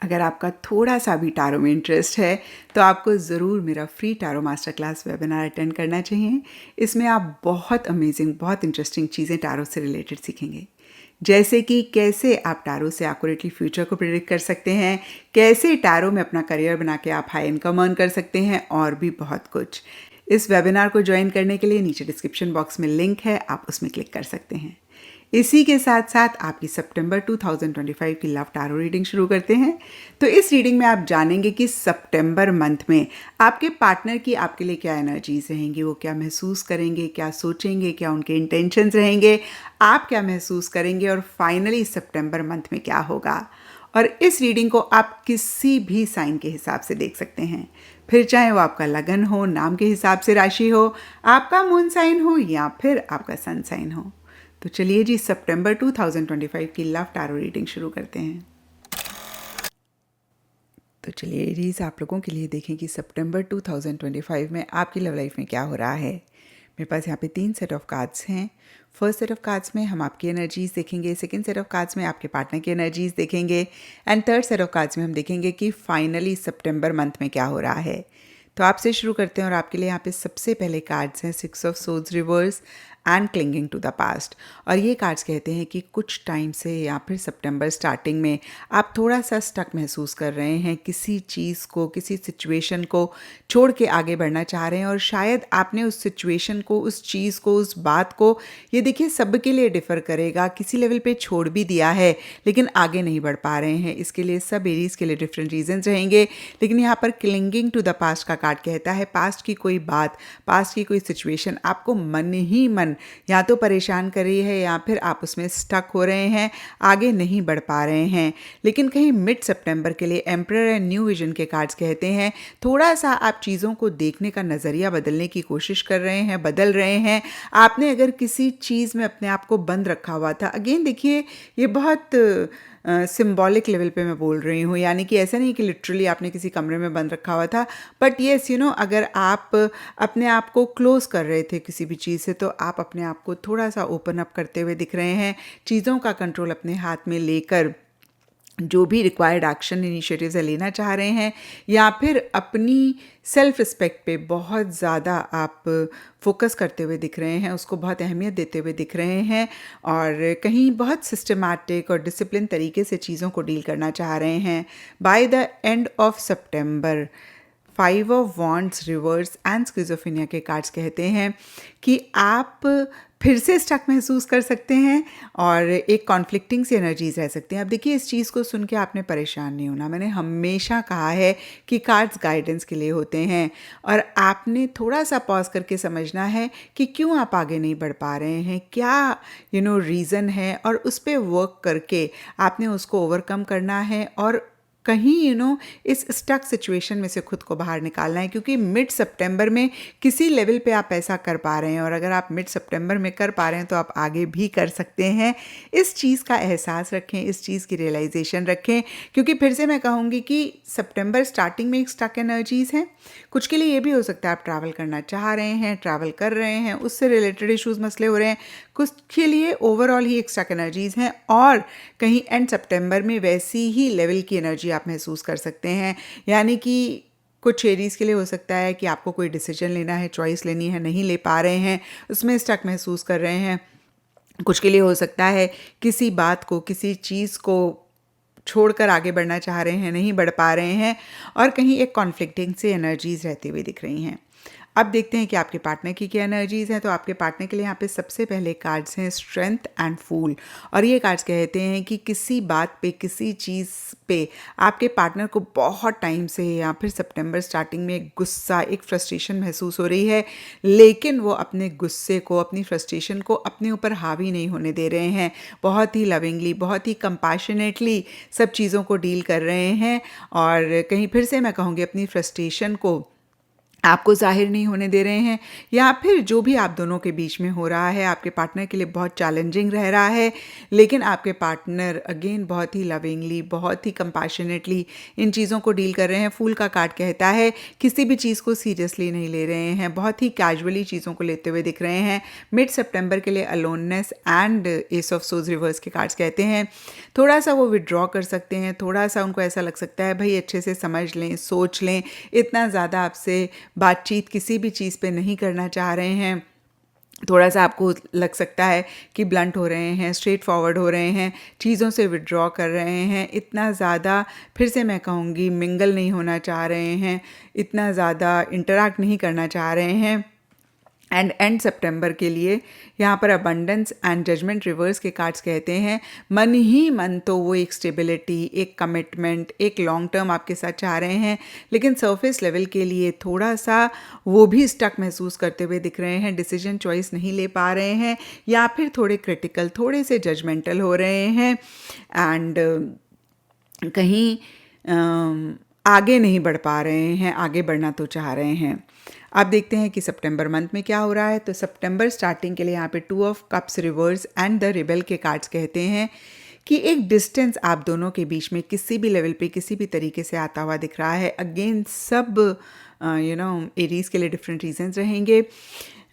अगर आपका थोड़ा सा भी टैरो में इंटरेस्ट है तो आपको ज़रूर मेरा free tarot master class webinar attend करना चाहिए। इसमें आप बहुत अमेजिंग, बहुत इंटरेस्टिंग चीज़ें टैरो से रिलेटेड सीखेंगे। जैसे कि कैसे आप टैरो से एक्यूरेटली फ्यूचर को प्रेडिक्ट कर सकते हैं, कैसे टैरो में अपना करियर बना के आप हाई इनकम अर्न कर सकते हैं, और भी बहुत कुछ। इस वेबिनार को ज्वाइन करने के लिए नीचे डिस्क्रिप्शन बॉक्स में लिंक है, आप उसमें क्लिक कर सकते हैं। इसी के साथ साथ आपकी सितंबर 2025 की लव टैरो रीडिंग शुरू करते हैं। तो इस रीडिंग में आप जानेंगे कि सितंबर मंथ में आपके पार्टनर की आपके लिए क्या एनर्जीज रहेंगी, वो क्या महसूस करेंगे, क्या सोचेंगे, क्या उनके इंटेंशंस रहेंगे, आप क्या महसूस करेंगे, और फाइनली सितंबर मंथ में क्या होगा। और इस रीडिंग को आप किसी भी साइन के हिसाब से देख सकते हैं, फिर चाहे वो आपका लगन हो, नाम के हिसाब से राशि हो, आपका मून साइन हो, या फिर आपका सन साइन हो। तो चलिए जी, सितंबर 2025 की लव टैरो रीडिंग शुरू करते हैं। तो चलिए एरीज, आप लोगों के लिए देखें कि सितंबर 2025 में आपकी लव लाइफ में क्या हो रहा है। मेरे पास यहाँ पे 3 सेट ऑफ कार्ड्स हैं। फर्स्ट सेट ऑफ कार्ड्स में हम आपकी एनर्जीज देखेंगे, सेकंड सेट ऑफ कार्ड्स में आपके पार्टनर की एनर्जीज देखेंगे, and third set of cards में हम देखेंगे कि फाइनली सितंबर मंथ में क्या हो रहा है। तो आपसे शुरू करते हैं, और आपके लिए यहाँ पे सबसे पहले कार्ड्स हैं 6 of swords reverse and clinging to the past. और ये कार्ड्स कहते हैं कि कुछ टाइम से या फिर सितंबर स्टार्टिंग में आप थोड़ा सा स्टक महसूस कर रहे हैं, किसी चीज़ को, किसी सिचुएशन को छोड़ के आगे बढ़ना चाह रहे हैं, और शायद आपने उस सिचुएशन को, उस चीज़ को, उस बात को, ये देखिए सबके लिए डिफ़र करेगा, किसी लेवल पे छोड़ भी दिया है लेकिन आगे नहीं बढ़ पा रहे हैं। इसके लिए सब एरीज के लिए डिफरेंट रीजंस रहेंगे। लेकिन यहाँ पर क्लिंगिंग टू द पास्ट का कार्ड कहता है पास्ट की कोई बात, पास्ट की कोई सिचुएशन आपको मन ही मन या तो परेशान कर रही है, या फिर आप उसमें स्टक हो रहे हैं, आगे नहीं बढ़ पा रहे हैं। लेकिन कहीं मिड सितंबर के लिए एम्परर एंड न्यू विजन के कार्ड्स कहते हैं थोड़ा सा आप चीज़ों को देखने का नज़रिया बदलने की कोशिश कर रहे हैं, बदल रहे हैं। आपने अगर किसी चीज़ में अपने आप को बंद रखा हुआ था, अगेन देखिए ये बहुत सिंबॉलिक लेवल पे मैं बोल रही हूँ, यानी कि ऐसा नहीं कि लिटरली आपने किसी कमरे में बंद रखा हुआ था, बट येस अगर आप अपने आप को क्लोज कर रहे थे किसी भी चीज़ से, तो आप अपने आप को थोड़ा सा ओपन अप करते हुए दिख रहे हैं, चीज़ों का कंट्रोल अपने हाथ में लेकर जो भी रिक्वायर्ड एक्शन इनिशिएटिव्स लेना चाह रहे हैं, या फिर अपनी सेल्फ रिस्पेक्ट पे बहुत ज़्यादा आप फोकस करते हुए दिख रहे हैं, उसको बहुत अहमियत देते हुए दिख रहे हैं, और कहीं बहुत सिस्टमैटिक और डिसिप्लिन तरीके से चीज़ों को डील करना चाह रहे हैं। By the end of September 5 of wands reverse and schizophrenia के कार्ड्स कहते हैं कि आप फिर से स्टक महसूस कर सकते हैं और एक कॉन्फ्लिक्टिंग सी एनर्जीज रह सकते हैं। अब देखिए, इस चीज़ को सुन के आपने परेशान नहीं होना। मैंने हमेशा कहा है कि कार्ड्स गाइडेंस के लिए होते हैं, और आपने थोड़ा सा पॉज करके समझना है कि क्यों आप आगे नहीं बढ़ पा रहे हैं, क्या रीज़न है, और उस पर वर्क करके आपने उसको ओवरकम करना है, और कहीं इस स्टक सिचुएशन में से खुद को बाहर निकालना है। क्योंकि मिड सितंबर में किसी लेवल पे आप ऐसा कर पा रहे हैं, और अगर आप मिड सितंबर में कर पा रहे हैं तो आप आगे भी कर सकते हैं। इस चीज़ का एहसास रखें, इस चीज़ की रियलाइजेशन रखें, क्योंकि फिर से मैं कहूँगी कि सितंबर स्टार्टिंग में एक स्टक एनर्जीज़ हैं। कुछ के लिए ये भी हो सकता है आप ट्रैवल करना चाह रहे हैं, ट्रैवल कर रहे हैं, उससे रिलेटेड इश्यूज़, मसले हो रहे हैं। कुछ के लिए ओवरऑल ही एक स्टक एनर्जीज़ हैं, और कहीं एंड सितंबर में वैसी ही लेवल की एनर्जी आप महसूस कर सकते हैं। यानी कि कुछ एरीज के लिए हो सकता है कि आपको कोई डिसीजन लेना है, चॉइस लेनी है, नहीं ले पा रहे हैं, उसमें स्टक महसूस कर रहे हैं। कुछ के लिए हो सकता है किसी बात को, किसी चीज़ को छोड़कर आगे बढ़ना चाह रहे हैं, नहीं बढ़ पा रहे हैं, और कहीं एक कॉन्फ्लिक्टिंग से एनर्जीज रहती हुई दिख रही हैं। अब देखते हैं कि आपके पार्टनर की क्या एनर्जीज हैं। तो आपके पार्टनर के लिए यहाँ पे सबसे पहले कार्ड्स हैं स्ट्रेंथ एंड फूल, और ये कार्ड्स कहते हैं कि किसी बात पे, किसी चीज़ पे आपके पार्टनर को बहुत टाइम से या फिर सितंबर स्टार्टिंग में एक गुस्सा, एक फ्रस्ट्रेशन महसूस हो रही है, लेकिन वो अपने गुस्से को, अपनी फ्रस्ट्रेशन को अपने ऊपर हावी नहीं होने दे रहे हैं। बहुत ही लविंगली, बहुत ही कंपैशनेटली सब चीज़ों को डील कर रहे हैं, और कहीं फिर से मैं कहूँगी अपनी फ्रस्ट्रेशन को आपको ज़ाहिर नहीं होने दे रहे हैं, या फिर जो भी आप दोनों के बीच में हो रहा है आपके पार्टनर के लिए बहुत चैलेंजिंग रह रहा है, लेकिन आपके पार्टनर अगेन बहुत ही लविंगली, बहुत ही कंपैशनेटली इन चीज़ों को डील कर रहे हैं। फूल का कार्ड कहता है किसी भी चीज़ को सीरियसली नहीं ले रहे हैं, बहुत ही कैजुअली चीज़ों को लेते हुए दिख रहे हैं। मिड सितंबर के लिए aloneness and S of shows reverse के कार्ड्स कहते हैं थोड़ा सा वो विड्रॉ कर सकते हैं, थोड़ा सा उनको ऐसा लग सकता है भाई अच्छे से समझ लें, सोच लें, इतना ज़्यादा आपसे बातचीत किसी भी चीज़ पे नहीं करना चाह रहे हैं। थोड़ा सा आपको लग सकता है कि ब्लंट हो रहे हैं, स्ट्रेट फॉरवर्ड हो रहे हैं, चीज़ों से विड्रॉ कर रहे हैं, इतना ज़्यादा फिर से मैं कहूँगी मिंगल नहीं होना चाह रहे हैं, इतना ज़्यादा इंटरैक्ट नहीं करना चाह रहे हैं। एंड सितंबर के लिए यहाँ पर अबंडेंस एंड जजमेंट रिवर्स के कार्ड्स कहते हैं मन ही मन तो वो एक स्टेबिलिटी, एक कमिटमेंट, एक लॉन्ग टर्म आपके साथ चाह रहे हैं, लेकिन सरफेस लेवल के लिए थोड़ा सा वो भी स्टक महसूस करते हुए दिख रहे हैं, डिसीजन चॉइस नहीं ले पा रहे हैं, या फिर थोड़े क्रिटिकल, थोड़े से जजमेंटल हो रहे हैं, एंड कहीं आगे नहीं बढ़ पा रहे हैं, आगे बढ़ना तो चाह रहे हैं। आप देखते हैं कि सितंबर मंथ में क्या हो रहा है। तो सितंबर स्टार्टिंग के लिए यहाँ पे 2 of cups reverse and the rebel के कार्ड्स कहते हैं कि एक डिस्टेंस आप दोनों के बीच में किसी भी लेवल पे किसी भी तरीके से आता हुआ दिख रहा है। अगेन सब एरीज के लिए डिफरेंट रीजंस रहेंगे,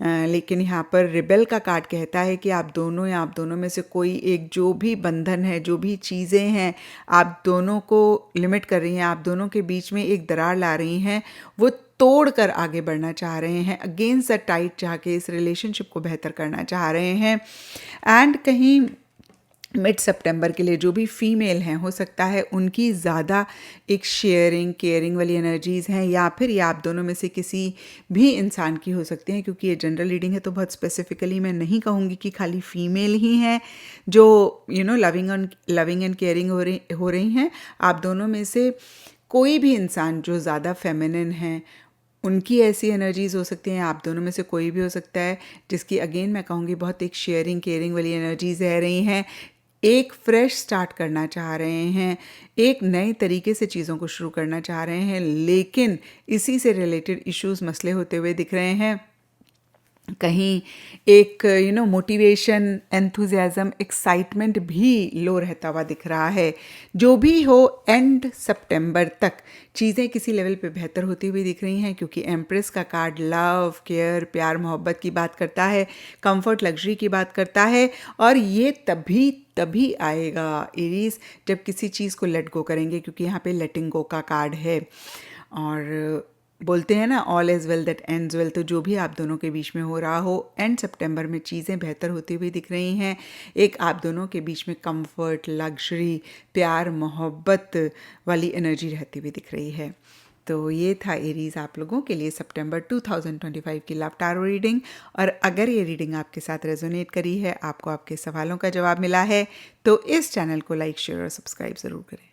लेकिन यहाँ पर रिबेल का कार्ड कहता है कि आप दोनों या आप दोनों में से कोई एक, जो भी बंधन है, जो भी चीज़ें हैं आप दोनों को लिमिट कर रही हैं, आप दोनों के बीच में एक दरार ला रही हैं, वो तोड़ कर आगे बढ़ना चाह रहे हैं, अगेंस्ट द टाइट चाह के इस रिलेशनशिप को बेहतर करना चाह रहे हैं। एंड कहीं मिड सितंबर के लिए जो भी फीमेल हैं, हो सकता है उनकी ज़्यादा एक शेयरिंग केयरिंग वाली एनर्जीज़ हैं, या फिर ये आप दोनों में से किसी भी इंसान की हो सकती हैं, क्योंकि ये जनरल रीडिंग है तो बहुत स्पेसिफिकली मैं नहीं कहूँगी कि खाली फीमेल ही हैं जो लविंग एंड केयरिंग हो रही हैं। आप दोनों में से कोई भी इंसान जो ज़्यादा फेमिनिन है उनकी ऐसी एनर्जीज़ हो सकती हैं, आप दोनों में से कोई भी हो सकता है जिसकी अगेन मैं कहूँगी बहुत एक शेयरिंग केयरिंग वाली एनर्जीज़ रह रही हैं, एक फ्रेश स्टार्ट करना चाह रहे हैं, एक नए तरीके से चीज़ों को शुरू करना चाह रहे हैं, लेकिन इसी से रिलेटेड इश्यूज मसले होते हुए दिख रहे हैं। कहीं एक मोटिवेशन, एंथुजियाज्म, एक्साइटमेंट भी लो रहता हुआ दिख रहा है। जो भी हो, एंड सितंबर तक चीज़ें किसी लेवल पे बेहतर होती हुई दिख रही हैं, क्योंकि एम्प्रेस का कार्ड लव, केयर, प्यार, मोहब्बत की बात करता है, कंफर्ट, लग्जरी की बात करता है, और ये तभी आएगा एरीज जब किसी चीज़ को लेट गो करेंगे, क्योंकि यहाँ पे लेटिंग गो का कार्ड है। और बोलते हैं ना all is well that ends well, तो जो भी आप दोनों के बीच में हो रहा हो, एंड सितंबर में चीज़ें बेहतर होती हुई दिख रही हैं। एक आप दोनों के बीच में कंफर्ट, लग्जरी, प्यार, मोहब्बत वाली एनर्जी रहती हुई दिख रही है। तो ये था एरीज आप लोगों के लिए सितंबर 2025 की लव टैरो रीडिंग। और अगर ये रीडिंग आपके साथ रेजोनेट करी है, आपको आपके सवालों का जवाब मिला है, तो इस चैनल को लाइक, शेयर और सब्सक्राइब ज़रूर करें।